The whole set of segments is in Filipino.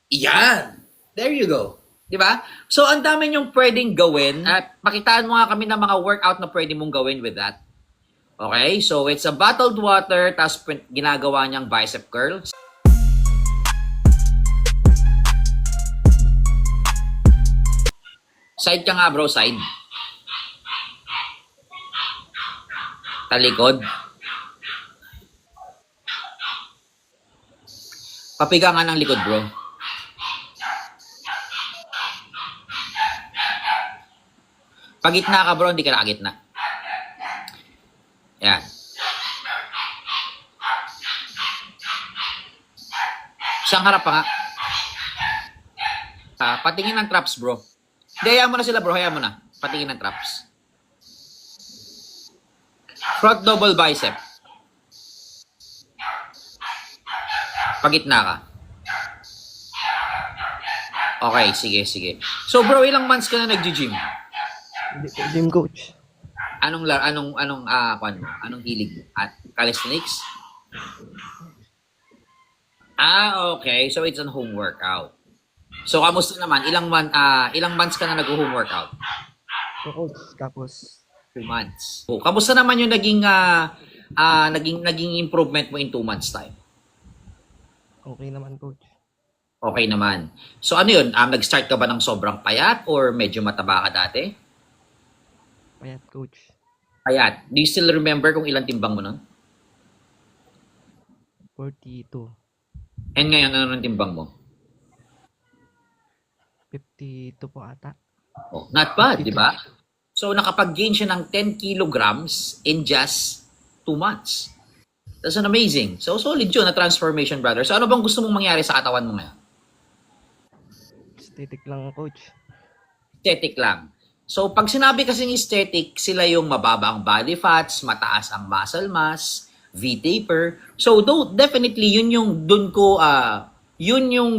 Yan. There you go. 'Di ba? So, ang dami niyong pwedeng gawin at pakitaan mo nga kami ng mga workout na pwede mong gawin with that. Okay? So, it's a bottled water tapos ginagawa niyang bicep curls. Side ka nga, bro. Side. Talikod. Papiga nga ng likod, bro. Pagitna ka, bro. Hindi ka nakagitna. Yan. Siyang harap pa nga. Patingin ng traps, bro. Hindi, hayaan mo na sila, bro. Hayaan mo na. Patingin ng traps. Front double bicep. Pagitna ka. Okay, sige, sige. So, bro, ilang months ka na nag-gym? Hindi po, gym coach. Anong hilig mo? At calisthenics? Okay. So, it's an home workout. So, kamusta naman? Ilang months ka na nag-home workout? So, coach, tapos 2 months. So, kamusta naman yung naging improvement mo in 2 months time? okay naman, coach. Okay naman. So, ano yun? Nag-start ka ba ng sobrang payat or medyo mataba ka dati? Payat, coach. Payat. Do you still remember kung ilang timbang mo nun? 42. And ngayon, ano ng timbang mo? 52 po ata. Oh, not bad, di ba? So, nakapag-gain siya ng 10 kilograms in just 2 months. That's an amazing. So, solid yun na transformation, brother. So, ano bang gusto mong mangyari sa katawan mo ngayon? Aesthetic lang, coach. Aesthetic lang. So, pag sinabi kasing aesthetic, sila yung mababa ang body fats, mataas ang muscle mass, V-taper. So, definitely, yun yung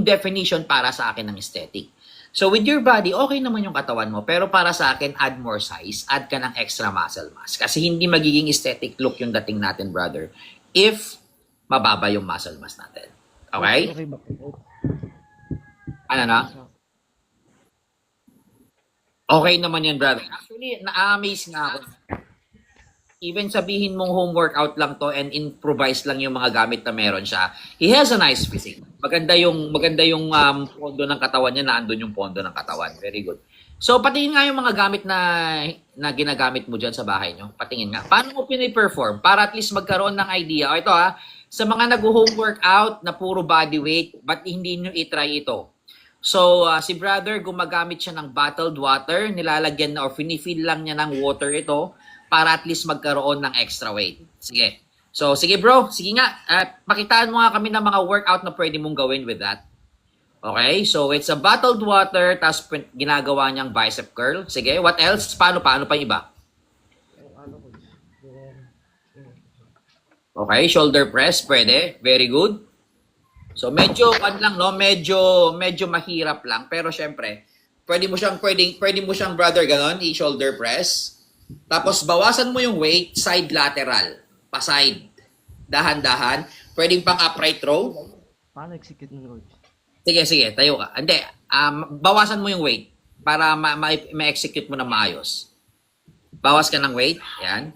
definition para sa akin ng aesthetic. So, with your body, okay naman yung katawan mo. Pero para sa akin, add more size, add ka ng extra muscle mass. Kasi hindi magiging aesthetic look yung dating natin, brother, if mababa yung muscle mass natin. Okay? Okay ba, coach? Ano na? Okay naman yan, brother. Actually, na-amaze nga ako. Even sabihin mong home workout lang to and improvise lang yung mga gamit na meron siya, he has a nice physique. Maganda yung pondo ng katawan niya, naandun yung pondo ng katawan. Very good. So, patingin nga yung mga gamit na ginagamit mo dyan sa bahay nyo. Patingin nga. Paano mo piniperform? Para at least magkaroon ng idea. O ito sa mga nag-home workout na puro body weight, ba't hindi nyo itry ito? So, si brother, gumagamit siya ng bottled water. Nilalagyan na or finifill lang niya ng water ito para at least magkaroon ng extra weight. Sige. So, sige bro. Sige nga. Pakitaan mo nga kami ng mga workout na pwede mong gawin with that. Okay? So, it's a bottled water tapos ginagawa niyang bicep curl. Sige. What else? Paano pa yung iba? Okay. Shoulder press. Pwede. Very good. So, medyo mahirap lang. Pero, syempre, pwede mo siyang, brother, ganon, i-shoulder press. Tapos, bawasan mo yung weight, side lateral. Pa-side. Dahan-dahan. Pwedeng pang upright row. Paano execute ng coach? Sige, tayo ka. Hindi, bawasan mo yung weight para ma-execute mo na maayos. Bawas ka ng weight. Yan.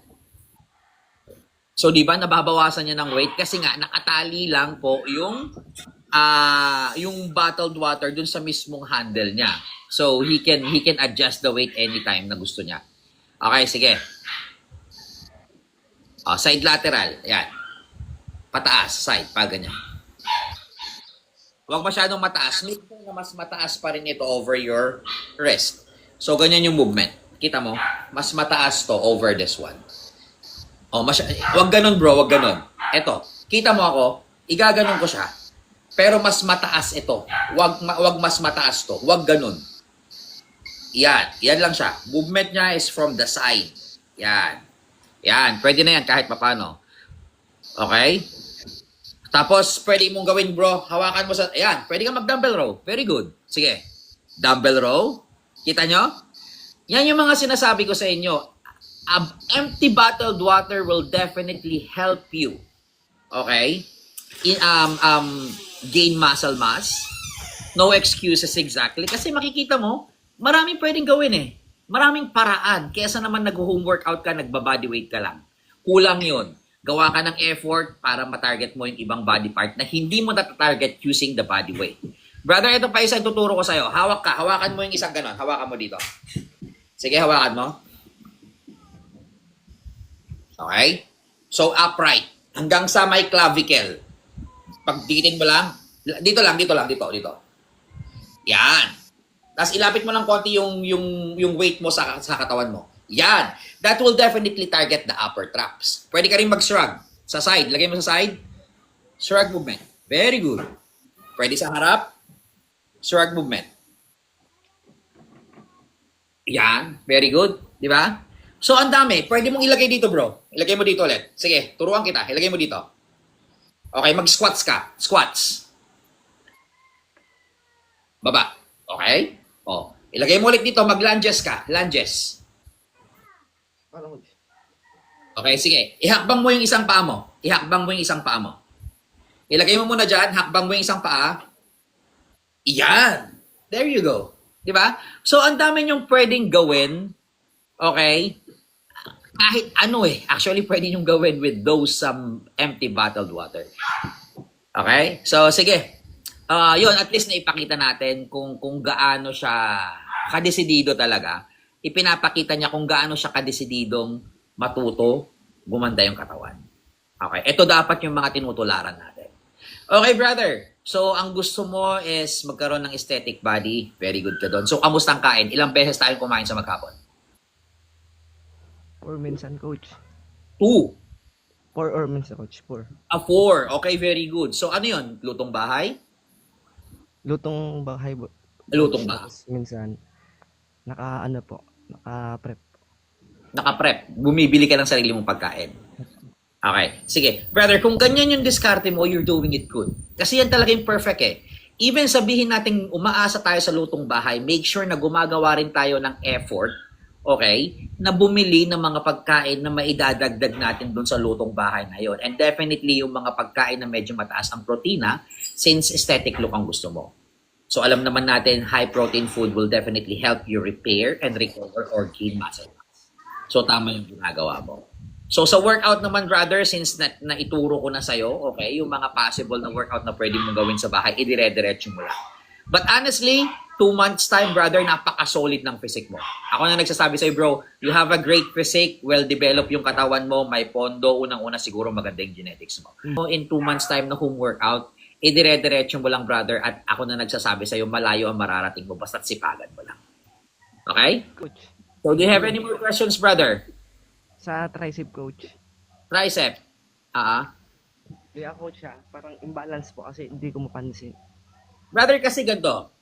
So, di ba, nababawasan niya ng weight kasi nga, nakatali lang po yung bottled water dun sa mismong handle niya. So, he can adjust the weight anytime na gusto niya. Okay, sige. Side lateral. Yan. Pataas, side, pa ganyan. Huwag masyadong mataas. Minsan na mas mataas pa rin ito over your wrist. So, ganyan yung movement. Kita mo? Mas mataas to over this one. Wag ganun bro, wag ganun. Eto, kita mo ako, igaganon ko siya. Pero mas mataas ito. Wag mas mataas to. Wag ganun. Yan lang siya. Movement niya is from the side. Yan, pwede na yan kahit papano. Okay? Tapos, pwede mong gawin bro, hawakan mo pwede ka mag-dumbbell row. Very good. Sige. Dumbbell row. Kita nyo? Yan yung mga sinasabi ko sa inyo. Empty bottled water will definitely help you, okay, in gain muscle mass, No excuses exactly. Kasi makikita mo, maraming pwedeng gawin eh. Maraming paraan. Kesa naman nag-home workout ka, nagba-bodyweight ka lang. Kulang yon. Gawa ka ng effort para matarget mo yung ibang body part na hindi mo natatarget using the body weight. Brother, ito pa isang tuturo ko sa'yo. Hawak ka. Hawakan mo yung isang ganon. Hawakan mo dito. Sige, hawakan mo. Okay? So, upright. Hanggang sa may clavicle. Pagdikitin mo lang. Dito. Yan. Tapos ilapit mo lang konti yung weight mo sa katawan mo. Yan. That will definitely target the upper traps. Pwede ka rin mag-shrug. Sa side. Lagay mo sa side. Shrug movement. Very good. Pwede sa harap. Shrug movement. Yan. Very good. Di ba? So, ang dami. Pwede mong ilagay dito, bro. Ilagay mo dito ulit. Sige, turuan kita. Ilagay mo dito. Okay, mag-squats ka. Squats. Baba. Okay? Oh. Ilagay mo ulit dito. Mag-lunges ka. Lunges. Paano, coach? Okay, sige. Ihakbang mo yung isang paa mo. Ilagay mo muna dyan. Hakbang mo yung isang paa. Iyan. There you go. Di ba? So, ang dami nyong pwedeng gawin. Okay? Kahit ano eh. Actually, pwede nyong gawin with those empty bottled water. Okay? So, sige. Yun, at least naipakita natin kung gaano siya kadesidido talaga. Ipinapakita niya kung gaano siya kadesididong matuto, gumanda yung katawan. Okay? Ito dapat yung mga tinutularan natin. Okay, brother. So, ang gusto mo is magkaroon ng aesthetic body. Very good ka doon. So, kamusta ang kain? Ilang beses tayong kumain sa maghapon? 4 minsan, coach. 2. 4 or minsan, coach. 4. 4. Okay, very good. So, ano yun? Lutong bahay? Lutong bahay. Lutong bahay. Minsan, naka-prep. Naka-prep. Bumibili ka ng sarili mong pagkain. Okay. Sige. Brother, kung ganyan yung diskarte mo, you're doing it good. Kasi yan talaga yung perfect eh. Even sabihin natin umaasa tayo sa lutong bahay, make sure na gumagawa rin tayo ng effort, okay, na bumili ng mga pagkain na maidadagdag natin dun sa lutong bahay na yun. And definitely yung mga pagkain na medyo mataas ang protina since aesthetic look ang gusto mo. So alam naman natin, high protein food will definitely help you repair and recover or gain muscle mass. So tama yung ginagawa mo. So sa workout naman, brother, since naituro ko na sa'yo, okay, yung mga possible na workout na pwede mong gawin sa bahay, idire-diretso mo lang. But honestly, 2 months time, brother, napaka-solid ng physique mo. Ako na nagsasabi sa'yo, bro, you have a great physique, well-developed yung katawan mo, may pondo, unang-una siguro maganda yung genetics mo. So in 2 months time na home workout, idire-diretso mo lang, brother, at ako na nagsasabi sa'yo, malayo ang mararating mo, basta't sipagan mo lang. Okay? Coach. So do you have any more questions, brother? Sa tricep, coach. Tricep. Kaya, coach, parang imbalance po kasi hindi ko mapansin. Brother, kasi ganito,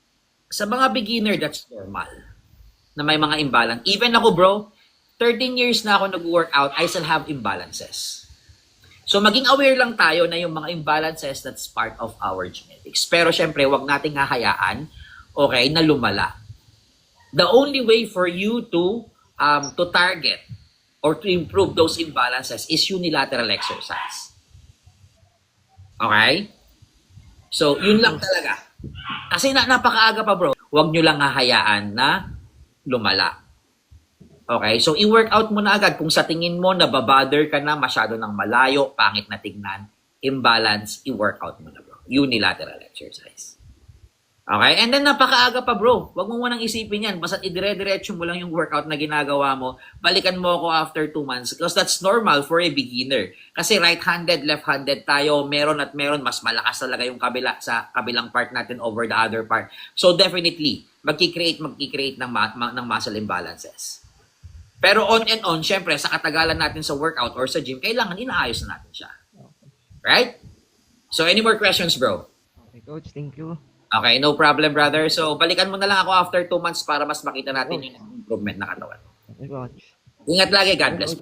sa mga beginner, that's normal. Na may mga imbalance. Even ako, bro, 13 years na ako nag-workout, I still have imbalances. So, maging aware lang tayo na yung mga imbalances, that's part of our genetics. Pero, syempre, wag nating hahayaan, okay, na lumala. The only way for you to target or to improve those imbalances is unilateral exercise. Okay? So, yun lang talaga. Kasi napakaaga pa, bro. Huwag nyo lang hahayaan na lumala. Okay? So, i-workout mo na agad. Kung sa tingin mo, nababother ka na, masyado ng malayo, pangit na tignan, imbalance, i-workout mo na, bro. Unilateral exercise. Okay? And then, napakaaga pa, bro. Huwag mo munang isipin yan. Basta idire-diretso mo lang yung workout na ginagawa mo. Balikan mo ako after 2 months because that's normal for a beginner. Kasi right-handed, left-handed tayo. Meron at meron. Mas malakas talaga yung kabila sa kabilang part natin over the other part. So, definitely, magkikreate ng muscle imbalances. Pero on and on, syempre, sa katagalan natin sa workout or sa gym, kailangan inaayos na natin siya. Right? So, any more questions, bro? Okay, coach. Thank you. Okay, no problem, brother. So, balikan mo na lang ako after 2 months para mas makita natin yung improvement na katawan. Okay, coach. Ingat lagi. God bless.